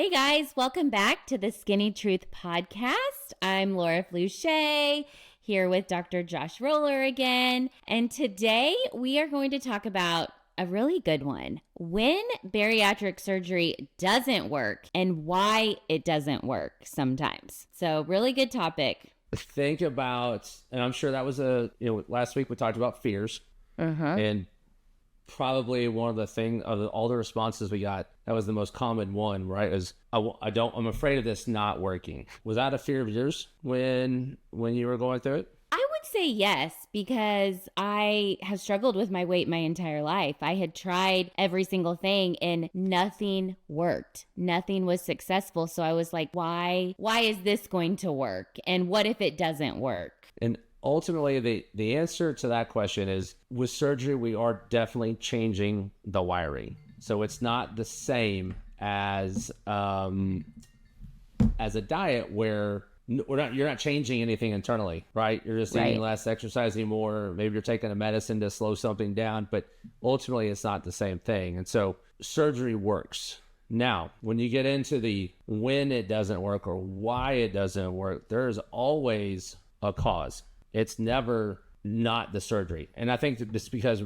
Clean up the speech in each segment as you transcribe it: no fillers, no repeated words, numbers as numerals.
Hey guys, welcome back to the Skinny Truth podcast. I'm Laura Flusche, here with Dr. Josh Roller again. And today we are going to talk about a really good one. When bariatric surgery doesn't work and why it doesn't work sometimes. So really good topic. Think about, and I'm sure that was last week we talked about fears. And probably one of the things of all the responses we got, that was the most common one, right? Is I'm afraid of this not working. Was that a fear of yours when you were going through it? I would say yes, because I have struggled with my weight my entire life. I had tried every single thing and nothing worked. Nothing was successful. So I was like, why is this going to work? And what if it doesn't work? And ultimately, the answer to that question is, with surgery, we are definitely changing the wiring. So it's not the same as a diet where you're not changing anything internally, right? You're just eating less, exercising more. Maybe you're taking a medicine to slow something down, but ultimately it's not the same thing. And so surgery works. Now, when you get into when it doesn't work or why it doesn't work, there's always a cause. It's never not the surgery. And I think that this because,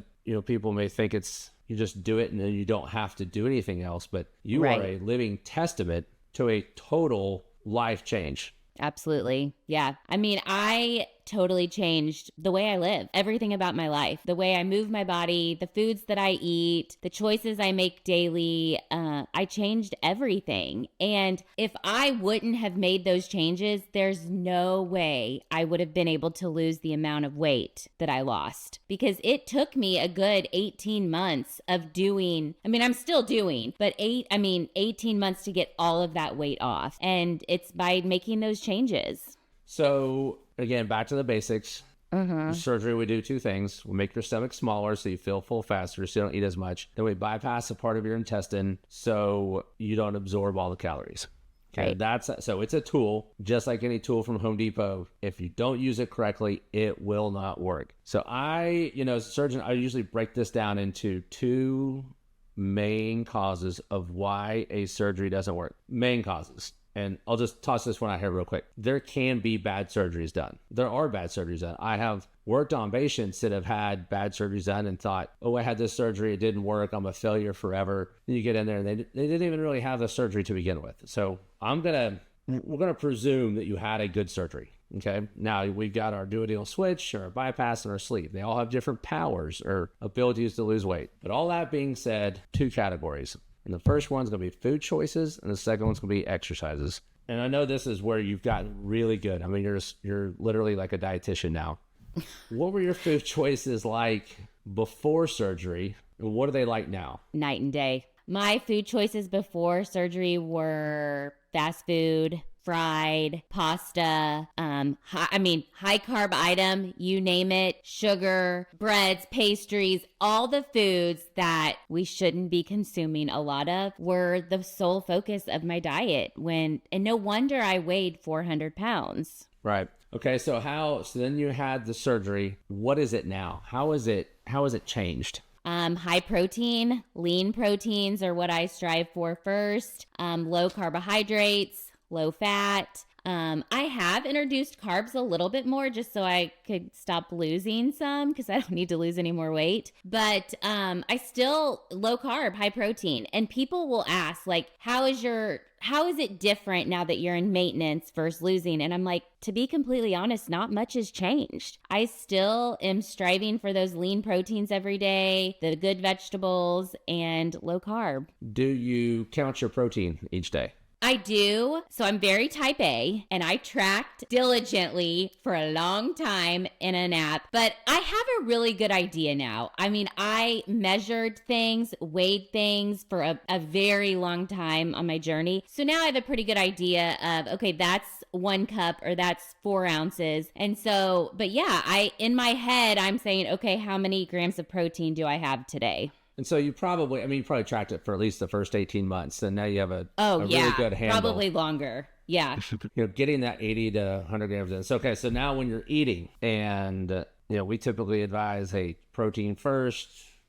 people may think you just do it and then you don't have to do anything else, but you are a living testament to a total life change. Absolutely. Yeah. I mean, I totally changed the way I live, everything about my life, the way I move my body, the foods that I eat, the choices I make daily. I changed everything. And if I wouldn't have made those changes, there's no way I would have been able to lose the amount of weight that I lost, because it took me a good 18 months of doing, I'm still doing, but 18 months to get all of that weight off. And it's by making those changes. So again, back to the basics. Surgery, we do two things. We make your stomach smaller so you feel full faster, so you don't eat as much. Then we bypass a part of your intestine so you don't absorb all the calories. Okay, so it's a tool, just like any tool from Home Depot. If you don't use it correctly, it will not work. So as a surgeon, I usually break this down into two main causes of why a surgery doesn't work. Main causes. And I'll just toss this one out here real quick. There can be bad surgeries done. There are bad surgeries done. I have worked on patients that have had bad surgeries done and thought, I had this surgery, it didn't work, I'm a failure forever. Then you get in there and they didn't even really have the surgery to begin with. So we're gonna presume that you had a good surgery. Okay. Now we've got our duodenal switch, or our bypass, and our sleeve. They all have different powers or abilities to lose weight. But all that being said, two categories. And the first one's going to be food choices, and the second one's going to be exercises. And I know this is where you've gotten really good. You're literally like a dietitian now. What were your food choices like before surgery, and what are they like now? Night and day. My food choices before surgery were fast food, fried, pasta, high carb item, you name it, sugar, breads, pastries, all the foods that we shouldn't be consuming a lot of were the sole focus of my diet and no wonder I weighed 400 pounds. Right. Okay. So then you had the surgery. What is it now? How is it changed? High protein, lean proteins are what I strive for first. Low carbohydrates, low fat. I have introduced carbs a little bit more just so I could stop losing some, because I don't need to lose any more weight. But I still low carb, high protein. And people will ask, like, how is it different now that you're in maintenance versus losing? And I'm like, to be completely honest, not much has changed. I still am striving for those lean proteins every day, the good vegetables, and low carb. Do you count your protein each day? I do. So I'm very type A, and I tracked diligently for a long time in an app, but I have a really good idea now. I measured things, weighed things for a very long time on my journey. So now I have a pretty good idea of, okay, that's 1 cup or that's 4 ounces. And so, but yeah, in my head, I'm saying, okay, how many grams of protein do I have today? And so you probably tracked it for at least the first 18 months. And now you have a really good handle. Probably longer. Yeah. Getting that 80 to 100 grams in. So, okay. So now when you're eating and, we typically advise, hey, protein first,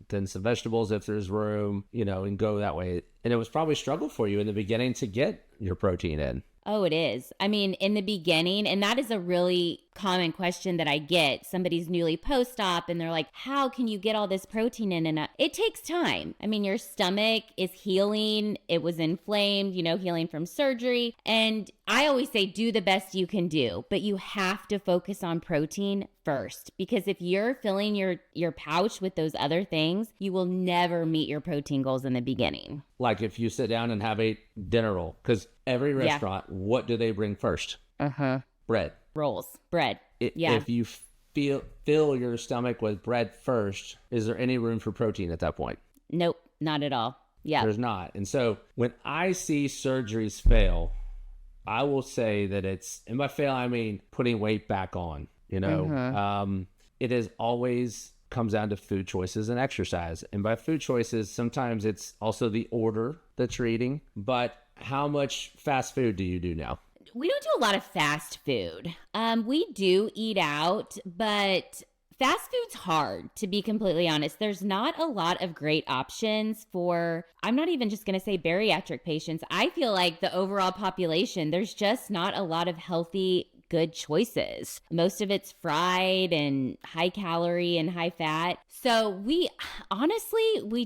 then some vegetables if there's room, and go that way. And it was probably a struggle for you in the beginning to get your protein in. Oh, it is. I mean, in the beginning, and that is a really common question that I get. Somebody's newly post-op and they're like, how can you get all this protein in? And it takes time. I mean, your stomach is healing. It was inflamed, healing from surgery. And I always say, do the best you can do, but you have to focus on protein first, because if you're filling your pouch with those other things, you will never meet your protein goals in the beginning. Like if you sit down and have a dinner roll, because every restaurant, what do they bring first? Bread. Rolls, bread. If you fill your stomach with bread first, is there any room for protein at that point? Nope, not at all. Yeah. There's not. And so when I see surgeries fail, I will say that and by fail, I mean putting weight back on, it is always comes down to food choices and exercise. And by food choices, sometimes it's also the order that you're eating. But how much fast food do you do now? We don't do a lot of fast food. We do eat out, but fast food's hard, to be completely honest. There's not a lot of great options for, I'm not even just going to say bariatric patients. I feel like the overall population, there's just not a lot of healthy, good choices. Most of it's fried and high calorie and high fat. So we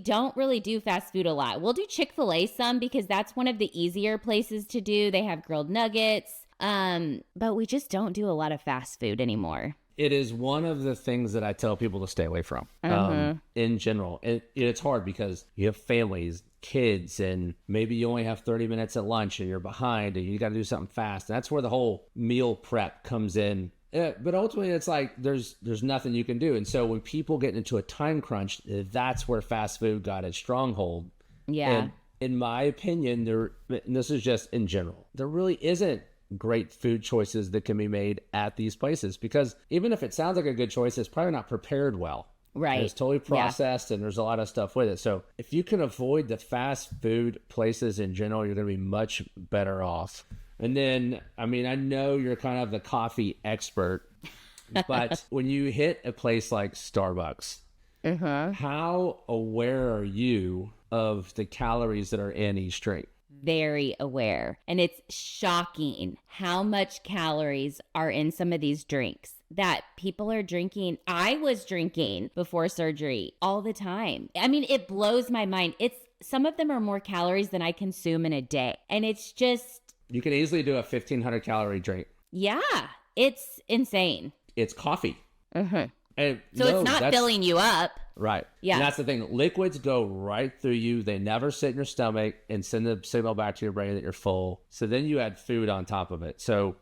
don't really do fast food a lot. We'll do Chick-fil-A some because that's one of the easier places to do. They have grilled nuggets. But we just don't do a lot of fast food anymore. It is one of the things that I tell people to stay away from in general. It's hard because you have families, kids, and maybe you only have 30 minutes at lunch and you're behind and you got to do something fast. And that's where the whole meal prep comes in. But ultimately, it's like there's nothing you can do. And so when people get into a time crunch, that's where fast food got its stronghold. Yeah. And in my opinion, and this is just in general, there really isn't great food choices that can be made at these places, because even if it sounds like a good choice, it's probably not prepared well. Right. And it's totally processed and there's a lot of stuff with it. So if you can avoid the fast food places in general, you're going to be much better off. And then, I mean, I know you're kind of the coffee expert, but when you hit a place like Starbucks, how aware are you of the calories that are in each drink? Very aware. And it's shocking how much calories are in some of these drinks that people are drinking. I was drinking before surgery all the time. I mean, it blows my mind. Some of them are more calories than I consume in a day. And it's just... You can easily do a 1,500 calorie drink. Yeah, it's insane. It's coffee. And so it's not filling you up. Right. Yeah. And that's the thing. Liquids go right through you. They never sit in your stomach and send the signal back to your brain that you're full. So then you add food on top of it. So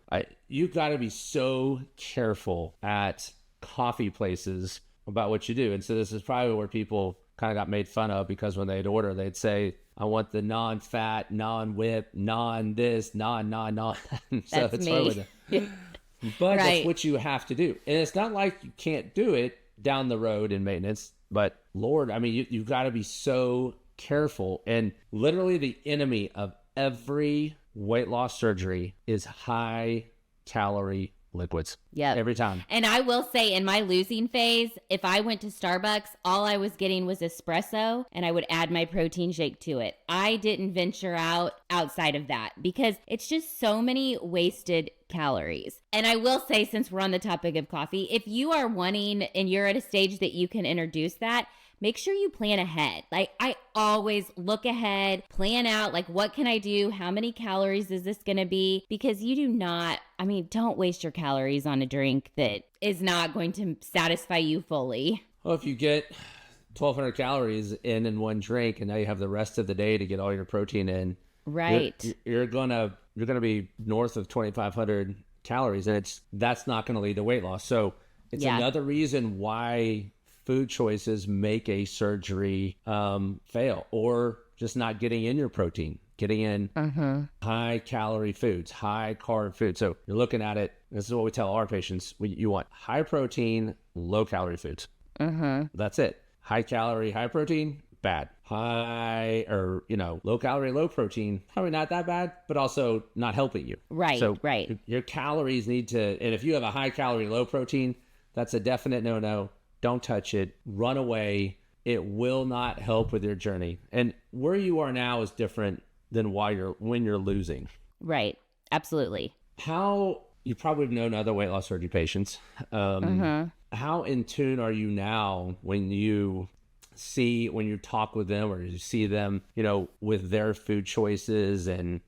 you've got to be so careful at coffee places about what you do. And so this is probably where people kind of got made fun of, because when they'd order, they'd say, I want the non-fat, non-whip, non-this, non. So that's it's me. But right. That's what you have to do. And it's not like you can't do it down the road in maintenance, but Lord, I mean, you've got to be so careful. And literally the enemy of every weight loss surgery is high calorie liquids. Yeah. Every time. And I will say, in my losing phase, if I went to Starbucks, all I was getting was espresso and I would add my protein shake to it. I didn't venture outside of that because it's just so many wasted calories. And I will say, since we're on the topic of coffee, if you are wanting and you're at a stage that you can introduce that, make sure you plan ahead. Like, I always look ahead, plan out, like, what can I do? How many calories is this going to be? Because you do not, I mean, don't waste your calories on a drink that is not going to satisfy you fully. Well, if you get 1,200 calories in one drink and now you have the rest of the day to get all your protein in, right, you're gonna be north of 2,500 calories, and that's not going to lead to weight loss. So it's another reason why food choices make a surgery fail, or just not getting in your protein, getting in high calorie foods, high carb foods. So you're looking at it, this is what we tell our patients, you want high protein, low calorie foods. That's it. High calorie, high protein, bad. Low calorie, low protein, probably not that bad, but also not helping you. Right, so right. Your calories need to, and if you have a high calorie, low protein, that's a definite no-no. Don't touch it. Run away. it will not help with your journey. And where you are now is different than when you're losing. Right. Absolutely. How, you probably have known other weight loss surgery patients. How in tune are you now when you talk with them or you see them, with their food choices and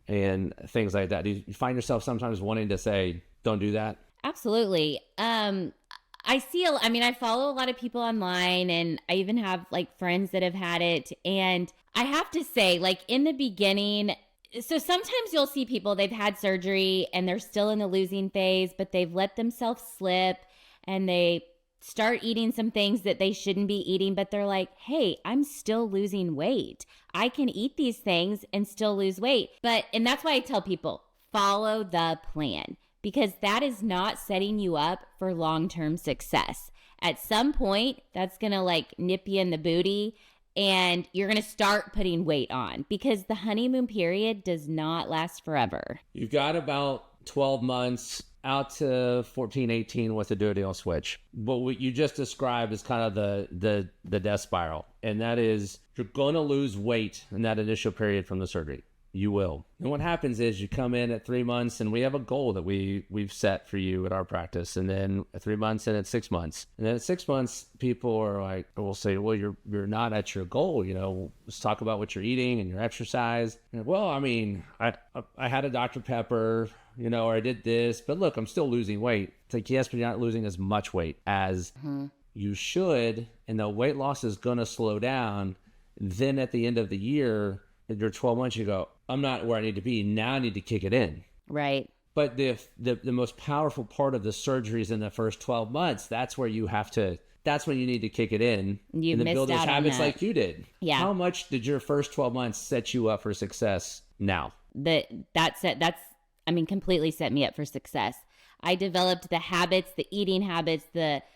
things like that? Do you find yourself sometimes wanting to say, don't do that? Absolutely. I follow a lot of people online, and I even have like friends that have had it. And I have to say, like in the beginning, so sometimes you'll see people, they've had surgery and they're still in the losing phase, but they've let themselves slip and they start eating some things that they shouldn't be eating, but they're like, hey, I'm still losing weight. I can eat these things and still lose weight. And that's why I tell people, follow the plan, because that is not setting you up for long-term success. At some point, that's going to like nip you in the booty and you're going to start putting weight on, because the honeymoon period does not last forever. You've got about 12 months out to 14, 18 with the do-it-all switch. But what you just described is kind of the death spiral. And that is, you're going to lose weight in that initial period from the surgery. You will. And what happens is you come in at 3 months, and we have a goal that we've set for you at our practice. And then at 3 months and at 6 months. And then at 6 months, people are like, will say, well, you're not at your goal. Let's talk about what you're eating and your exercise. And, well, I mean, I had a Dr. Pepper, or I did this, but look, I'm still losing weight. It's like, yes, but you're not losing as much weight as you should. And the weight loss is going to slow down. Then at the end of the year, in your 12 months, you go, I'm not where I need to be. Now I need to kick it in. Right. But the most powerful part of the surgery is in the first 12 months. That's where that's when you need to kick it in. You and then build those habits that. like you did. Yeah. How much did your first 12 months set you up for success now? Completely set me up for success. I developed the habits, the eating habits,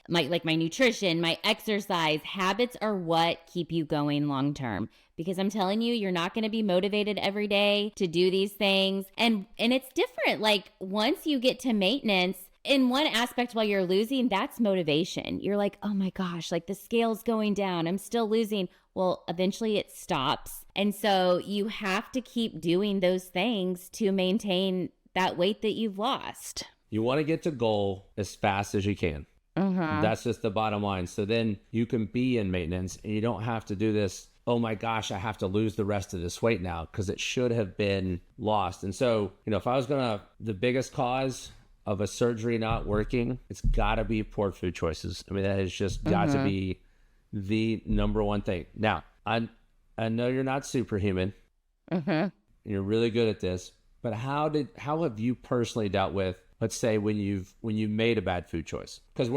my nutrition, my exercise. Habits are what keep you going long term, because I'm telling you, you're not going to be motivated every day to do these things. And it's different. Like once you get to maintenance, in one aspect while you're losing, that's motivation. You're like, oh my gosh, like the scale's going down. I'm still losing. Well, eventually it stops. And so you have to keep doing those things to maintain that weight that you've lost. You want to get to goal as fast as you can. That's just the bottom line. So then you can be in maintenance and you don't have to do this, oh my gosh, I have to lose the rest of this weight now, because it should have been lost. And so, if I was the biggest cause of a surgery not working, it's got to be poor food choices. I mean, that has just got to be the number one thing. Now, I know you're not superhuman. You're really good at this, but how have you personally dealt with, let's say, when you made a bad food choice? Because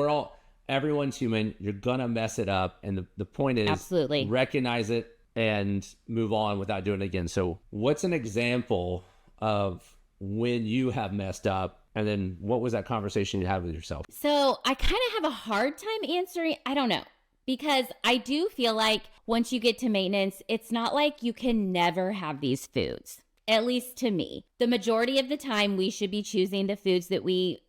everyone's human. You're gonna mess it up, and the point is, absolutely, recognize it and move on without doing it again. So, what's an example of when you have messed up, and then what was that conversation you had with yourself? So I kind of have a hard time answering. I don't know, because I do feel like once you get to maintenance, it's not like you can never have these foods. At least to me, the majority of the time we should be choosing the foods that we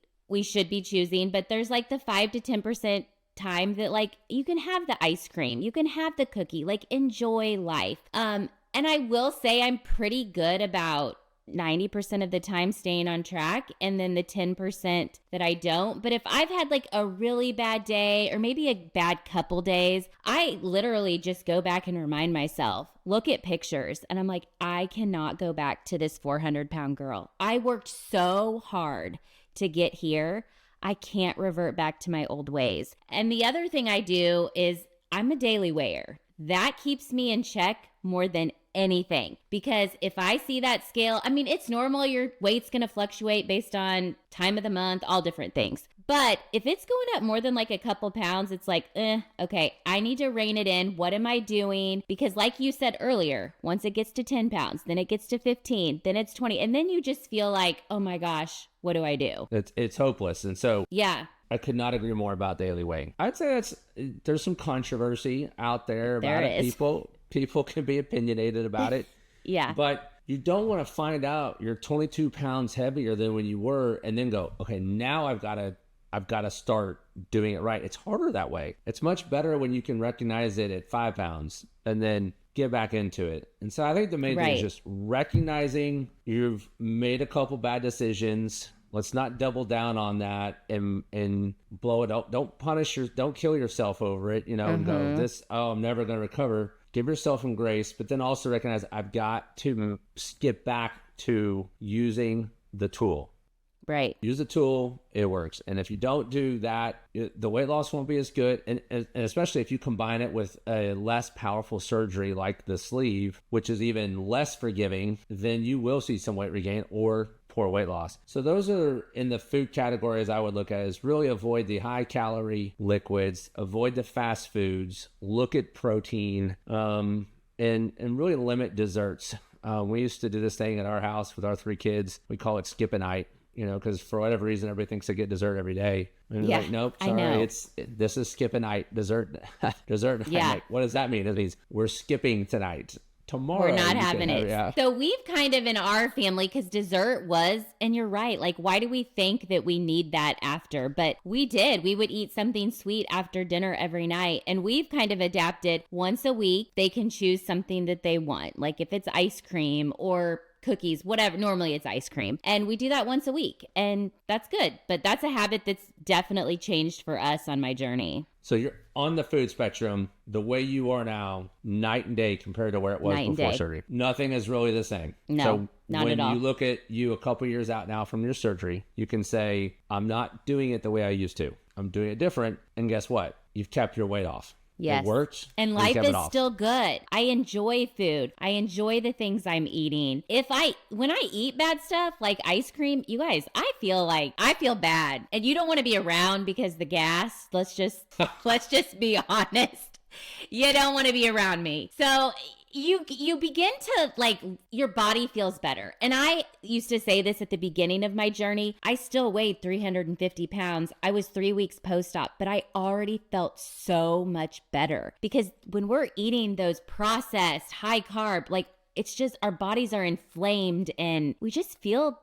should be choosing, but there's like the 5 to 10% time that like you can have the ice cream, you can have the cookie, like enjoy life. And I will say I'm pretty good about 90% of the time staying on track, and then the 10% that I don't. But if I've had like a really bad day or maybe a bad couple days, I literally just go back and remind myself, look at pictures, and I'm like, I cannot go back to this 400-pound girl. I worked so hard to get here. I can't revert back to my old ways. And the other thing I do is I'm a daily weigher. That keeps me in check more than anything, because if I see that scale, I mean, it's normal. Your weight's going to fluctuate based on time of the month, all different things. But if it's going up more than like a couple pounds, it's like, okay, I need to rein it in. What am I doing? Because like you said earlier, once it gets to 10 pounds, then it gets to 15, then it's 20. And then you just feel like, oh my gosh, what do I do? It's hopeless. And so yeah, I could not agree more about daily weighing. I'd say there's some controversy out there about it. People can be opinionated about it. Yeah. But you don't want to find out you're 22 pounds heavier than when you were and then go, okay, now I've got to I've got to start doing it right. It's harder that way. It's much better when you can recognize it at 5 pounds and then get back into it. And so I think the main thing is just recognizing you've made a couple bad decisions. Let's not double down on that and blow it up. Don't don't kill yourself over it, and go, I'm never going to recover. Give yourself some grace, but then also recognize I've got to get back to using the tool. Right. Use the tool, it works. And if you don't do that, the weight loss won't be as good. And especially if you combine it with a less powerful surgery like the sleeve, which is even less forgiving, then you will see some weight regain or poor weight loss. So those are in the food categories I would look at is really avoid the high calorie liquids, avoid the fast foods, look at protein, and really limit desserts. We used to do this thing at our house with our 3 kids. We call it skip a night. Because for whatever reason, everybody thinks they get dessert every day. And like, nope, sorry, this is skip a night, dessert. Like, what does that mean? It means we're skipping tonight. Tomorrow we're not having it. So we've kind of in our family, because dessert was, and you're right, like why do we think that we need that after? But we would eat something sweet after dinner every night, and we've kind of adapted. Once a week they can choose something that they want, like if it's ice cream or cookies, whatever. Normally it's ice cream. And we do that once a week. And that's good. But that's a habit that's definitely changed for us on my journey. So you're on the food spectrum, the way you are now, night and day compared to where it was before surgery. Nothing is really the same. No, so not at all. When you look at you a couple years out now from your surgery, you can say, I'm not doing it the way I used to. I'm doing it different. And guess what? You've kept your weight off. Yes. It works. And life is still good. I enjoy food. I enjoy the things I'm eating. When I eat bad stuff like ice cream, you guys, I feel bad. And you don't want to be around because the gas, let's just be honest. You don't want to be around me. So you begin to your body feels better. And I used to say this at the beginning of my journey. I still weighed 350 pounds. I was 3 weeks post-op, but I already felt so much better because when we're eating those processed high carb, it's just our bodies are inflamed and we just don't feel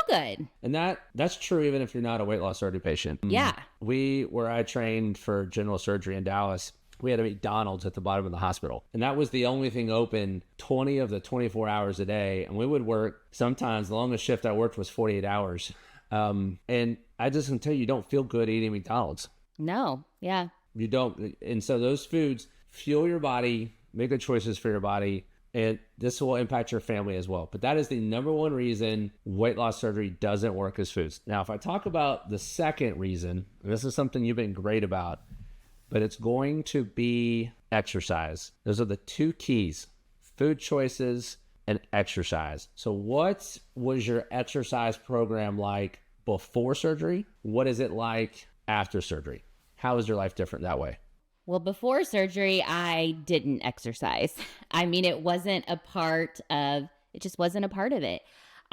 good. And that's true even if you're not a weight loss surgery patient. Yeah. Where I trained for general surgery in Dallas, we had a McDonald's at the bottom of the hospital. And that was the only thing open 20 of the 24 hours a day. And we would work, sometimes the longest shift I worked was 48 hours. And I just can tell you don't feel good eating McDonald's. No, yeah. You don't. And so those foods fuel your body, make good choices for your body. And this will impact your family as well. But that is the number one reason weight loss surgery doesn't work as foods. Now, if I talk about the second reason, and this is something you've been great about, but it's going to be exercise. Those are the 2 keys, food choices and exercise. So what was your exercise program like before surgery? What is it like after surgery? How is your life different that way? Well, before surgery, I didn't exercise. I mean, it just wasn't a part of it.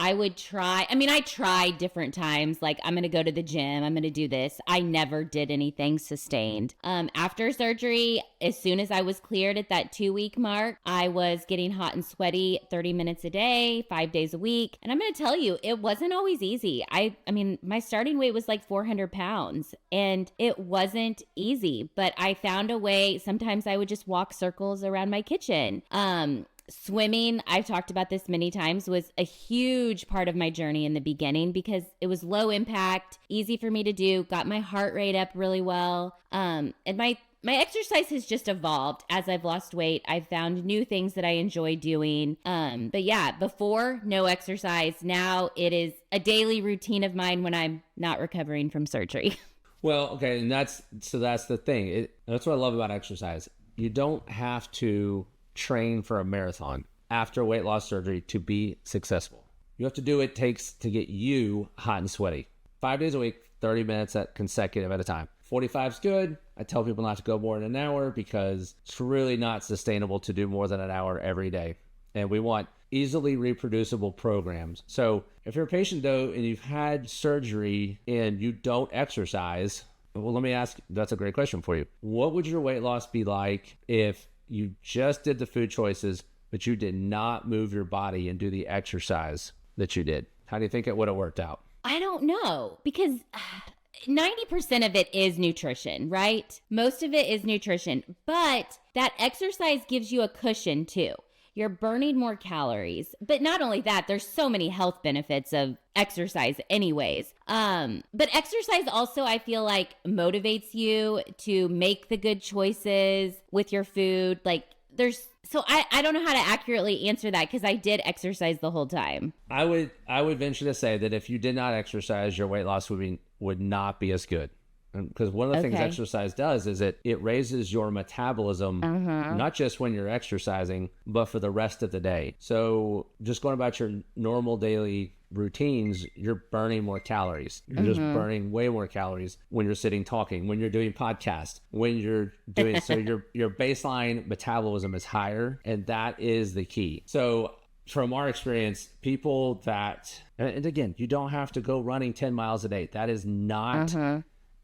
I tried different times, like I'm going to go to the gym, I'm going to do this. I never did anything sustained. After surgery, as soon as I was cleared at that 2-week mark, I was getting hot and sweaty 30 minutes a day, 5 days a week. And I'm going to tell you, it wasn't always easy. I mean, my starting weight was like 400 pounds and it wasn't easy, but I found a way. Sometimes I would just walk circles around my kitchen. Swimming, I've talked about this many times, was a huge part of my journey in the beginning because it was low impact, easy for me to do, got my heart rate up really well. And my exercise has just evolved as I've lost weight. I've found new things that I enjoy doing. But yeah, before, no exercise. Now it is a daily routine of mine when I'm not recovering from surgery. Well, okay. And that's the thing. That's what I love about exercise. You don't have to train for a marathon after weight loss surgery to be successful. You have to do what it takes to get you hot and sweaty. 5 days a week, 30 minutes consecutive at a time. 45 is good. I tell people not to go more than an hour because it's really not sustainable to do more than an hour every day. And we want easily reproducible programs. So if you're a patient though, and you've had surgery and you don't exercise, well, let me ask, that's a great question for you. What would your weight loss be like if you just did the food choices, but you did not move your body and do the exercise that you did? How do you think it would have worked out? I don't know because 90% of it is nutrition, right? Most of it is nutrition, but that exercise gives you a cushion too. You're burning more calories. But not only that, there's so many health benefits of exercise anyways. But exercise also, I feel like, motivates you to make the good choices with your food. Like I don't know how to accurately answer that because I did exercise the whole time. I would venture to say that if you did not exercise, your weight loss would not be as good. Because one of the things exercise does is it raises your metabolism, not just when you're exercising, but for the rest of the day. So just going about your normal daily routines, you're burning more calories. You're just burning way more calories when you're sitting talking, when you're doing podcasts, when you're doing, so your baseline metabolism is higher, and that is the key. So from our experience, people that, and again, you don't have to go running 10 miles a day. That is not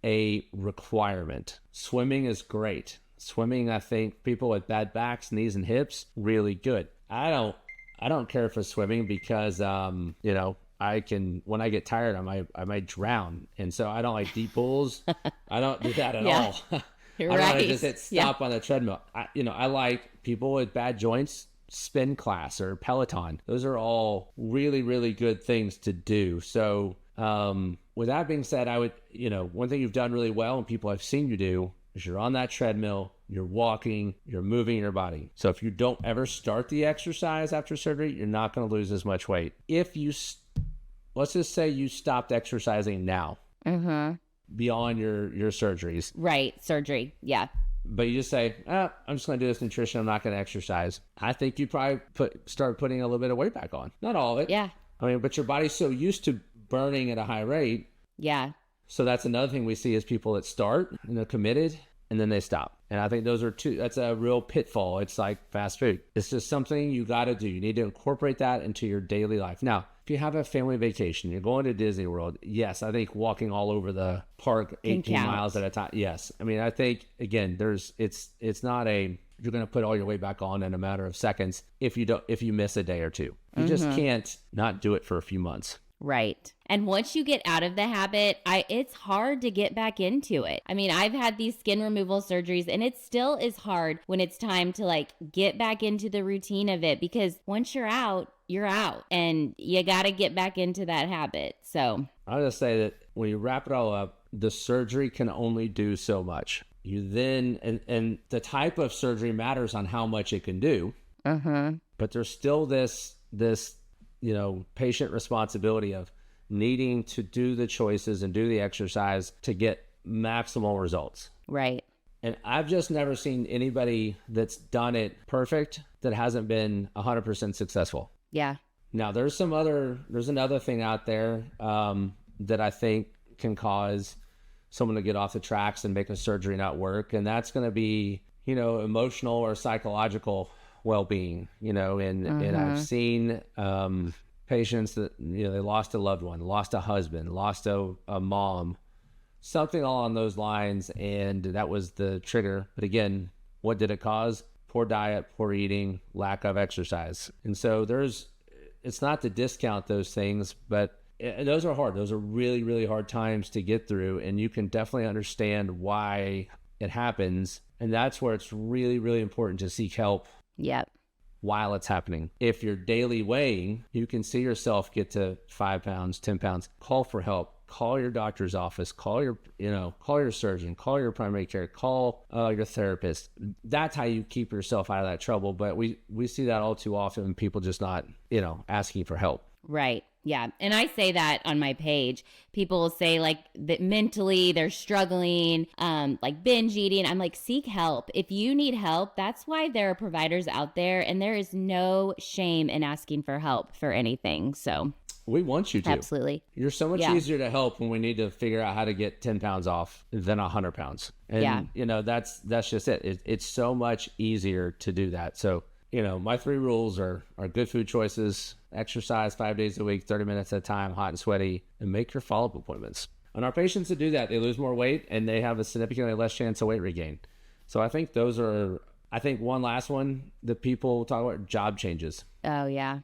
a requirement. Swimming is great. Swimming, I think people with bad backs, knees, and hips, really good. I don't care for swimming because I can, when I get tired, I might drown, and so I don't like deep pools. I don't do that at all. I want to just hit stop on the treadmill. I like people with bad joints, spin class or Peloton. Those are all really, really good things to do. So with that being said, I would, one thing you've done really well and people I've seen you do is you're on that treadmill, you're walking, you're moving your body. So if you don't ever start the exercise after surgery, you're not going to lose as much weight. If you, let's just say you stopped exercising now, beyond your surgeries. Right. Surgery. Yeah. But you just say, I'm just going to do this nutrition. I'm not going to exercise. I think you probably start putting a little bit of weight back on. Not all of it. Yeah. I mean, but your body's so used to burning at a high rate. Yeah. So that's another thing we see is people that start and they're committed and then they stop. And I think that's a real pitfall. It's like fast food. It's just something you got to do. You need to incorporate that into your daily life. Now, if you have a family vacation, you're going to Disney World, yes, I think walking all over the park 18 miles at a time, yes. I mean, I think, again, it's not you're going to put all your weight back on in a matter of seconds if you miss a day or two. You just can't not do it for a few months. Right. And once you get out of the habit, it's hard to get back into it. I mean, I've had these skin removal surgeries and it still is hard when it's time to get back into the routine of it, because once you're out and you got to get back into that habit. So I'll just say that when you wrap it all up, the surgery can only do so much. You then, and the type of surgery matters on how much it can do. But there's still this patient responsibility of needing to do the choices and do the exercise to get maximal results. Right. And I've just never seen anybody that's done it perfect that hasn't been 100% successful. Yeah. Now there's another thing out there that I think can cause someone to get off the tracks and make a surgery not work. And that's going to be, emotional or psychological well-being, and I've seen patients that, they lost a loved one, lost a husband, lost a mom, something along those lines. And that was the trigger. But again, what did it cause? Poor diet, poor eating, lack of exercise. And so it's not to discount those things, but those are hard. Those are really, really hard times to get through. And you can definitely understand why it happens. And that's where it's really, really important to seek help. Yep. While it's happening. If you're daily weighing, you can see yourself get to 5 pounds, 10 pounds, call for help, call your doctor's office, call your surgeon, call your primary care, call your therapist. That's how you keep yourself out of that trouble. But we see that all too often, people just not, asking for help. Right. Yeah. And I say that on my page. People will say that mentally they're struggling, binge eating. I'm like, seek help. If you need help, that's why there are providers out there, and there is no shame in asking for help for anything. So we want you to. Absolutely. You're so much easier to help when we need to figure out how to get 10 pounds off than 100 pounds. And, that's just it. It's so much easier to do that. So, my 3 rules are good food choices, exercise 5 days a week, 30 minutes at a time, hot and sweaty, and make your follow-up appointments. And our patients that do that, they lose more weight and they have a significantly less chance of weight regain. So I think one last one that people talk about, job changes. Oh, yeah.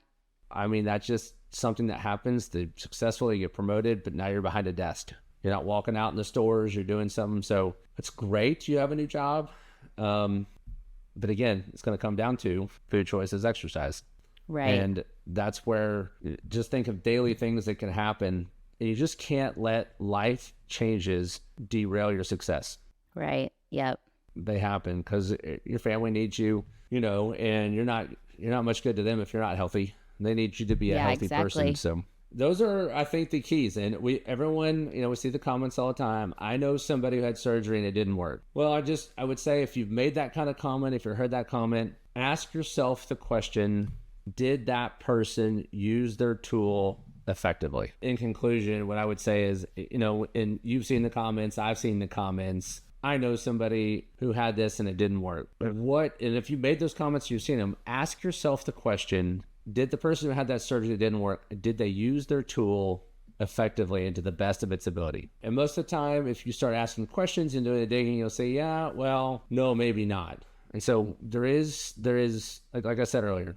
I mean, that's just something that happens. They successfully get promoted, but now you're behind a desk. You're not walking out in the stores. You're doing something. So it's great you have a new job. But again, it's going to come down to food choices, exercise. Right. And that's where just think of daily things that can happen. And you just can't let life changes derail your success. Right. Yep. They happen because your family needs you, and you're not much good to them if you're not healthy. They need you to be a healthy person. So those are, I think, the keys. And everyone, we see the comments all the time. I know somebody who had surgery and it didn't work. Well, I would say if you've made that kind of comment, if you heard that comment, ask yourself the question, did that person use their tool effectively? In conclusion, what I would say is, and you've seen the comments, I've seen the comments. I know somebody who had this and it didn't work. And if you made those comments, you've seen them, ask yourself the question, did the person who had that surgery that didn't work, did they use their tool effectively and to the best of its ability? And most of the time, if you start asking questions and doing the digging, you'll say, yeah, well, no, maybe not. And so there is, like I said earlier,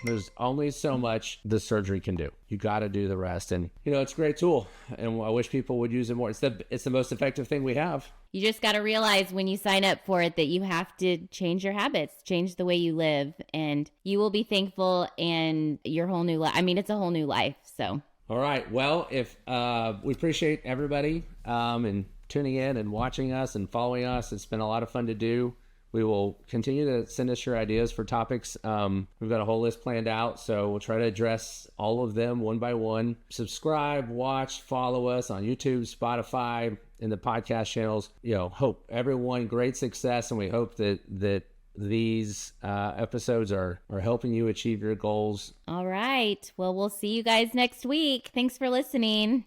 there's only so much the surgery can do. You got to do the rest. And, it's a great tool. And I wish people would use it more. It's the most effective thing we have. You just got to realize when you sign up for it that you have to change your habits, change the way you live, and you will be thankful and your whole new life. I mean, it's a whole new life. So. All right. Well, if we appreciate everybody and tuning in and watching us and following us. It's been a lot of fun to do. We will continue to send us your ideas for topics. We've got a whole list planned out, so we'll try to address all of them one by one. Subscribe, watch, follow us on YouTube, Spotify, and the podcast channels. Hope everyone great success, and we hope that these episodes are helping you achieve your goals. All right. Well, we'll see you guys next week. Thanks for listening.